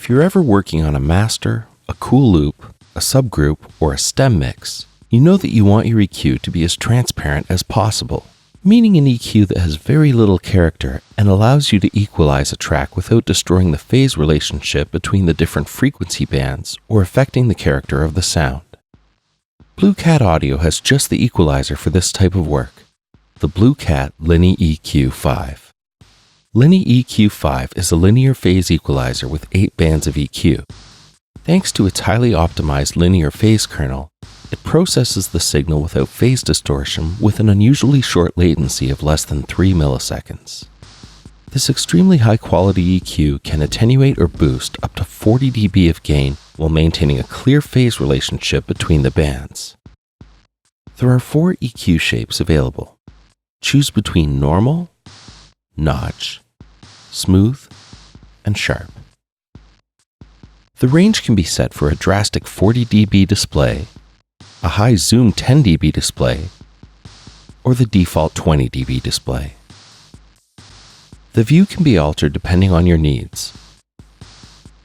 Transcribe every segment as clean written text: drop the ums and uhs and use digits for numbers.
If you're ever working on a master, a cool loop, a subgroup, or a stem mix, you know that you want your EQ to be as transparent as possible, meaning an EQ that has very little character and allows you to equalize a track without destroying the phase relationship between the different frequency bands or affecting the character of the sound. Blue Cat Audio has just the equalizer for this type of work, the Blue Cat Liny EQ5. Liny EQ5 is a linear phase equalizer with 8 bands of EQ. Thanks to its highly optimized linear phase kernel, it processes the signal without phase distortion with an unusually short latency of less than 3 milliseconds. This extremely high-quality EQ can attenuate or boost up to 40 dB of gain while maintaining a clear phase relationship between the bands. There are 4 EQ shapes available. Choose between normal, notch, smooth, and sharp. The range can be set for a drastic 40 dB display, a high zoom 10 dB display, or the default 20 dB display. The view can be altered depending on your needs.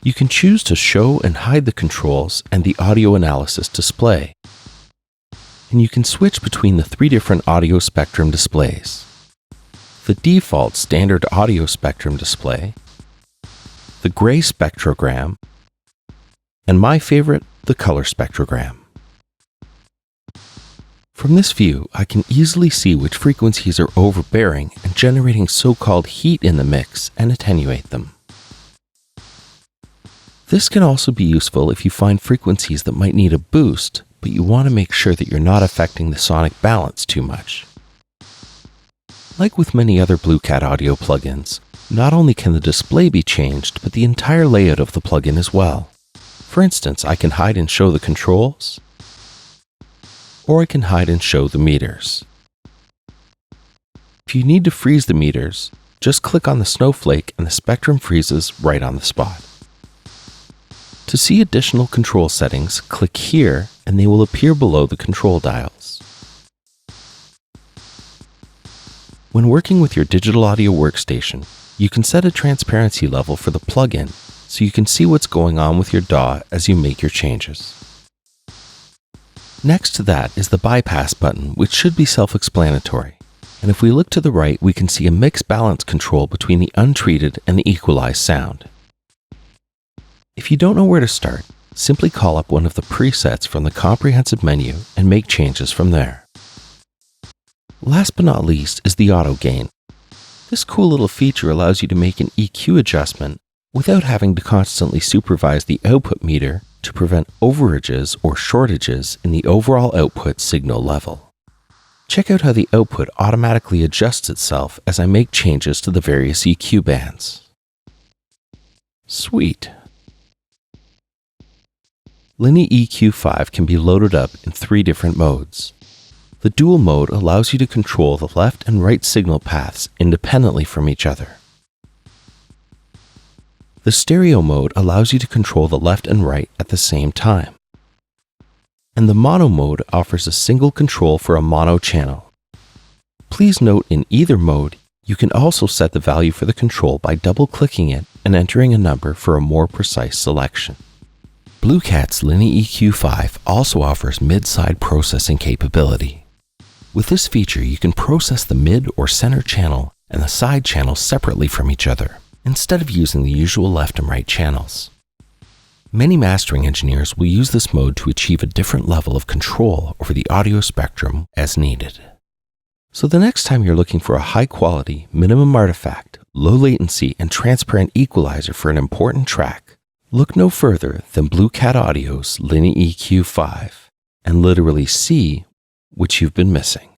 You can choose to show and hide the controls and the audio analysis display. And you can switch between the 3 different audio spectrum displays. The default standard audio spectrum display, the gray spectrogram, and my favorite, the color spectrogram. From this view, I can easily see which frequencies are overbearing and generating so-called heat in the mix and attenuate them. This can also be useful if you find frequencies that might need a boost, but you want to make sure that you're not affecting the sonic balance too much. Like with many other Blue Cat Audio plugins, not only can the display be changed, but the entire layout of the plugin as well. For instance, I can hide and show the controls, or I can hide and show the meters. If you need to freeze the meters, just click on the snowflake and the spectrum freezes right on the spot. To see additional control settings, click here and they will appear below the control dials. When working with your digital audio workstation, you can set a transparency level for the plugin so you can see what's going on with your DAW as you make your changes. Next to that is the bypass button, which should be self-explanatory. And if we look to the right, we can see a mix balance control between the untreated and the equalized sound. If you don't know where to start, simply call up one of the presets from the comprehensive menu and make changes from there. Last but not least is the auto gain. This cool little feature allows you to make an EQ adjustment without having to constantly supervise the output meter to prevent overages or shortages in the overall output signal level. Check out how the output automatically adjusts itself as I make changes to the various EQ bands. Sweet! Liny EQ5 can be loaded up in 3 different modes. The dual mode allows you to control the left and right signal paths independently from each other. The stereo mode allows you to control the left and right at the same time. And the mono mode offers a single control for a mono channel. Please note in either mode, you can also set the value for the control by double-clicking it and entering a number for a more precise selection. Blue Cat's Liny EQ5 also offers mid-side processing capability. With this feature, you can process the mid or center channel and the side channels separately from each other, instead of using the usual left and right channels. Many mastering engineers will use this mode to achieve a different level of control over the audio spectrum as needed. So the next time you're looking for a high-quality, minimum artifact, low latency, and transparent equalizer for an important track, look no further than Blue Cat Audio's Liny EQ5 and literally see what you've been missing.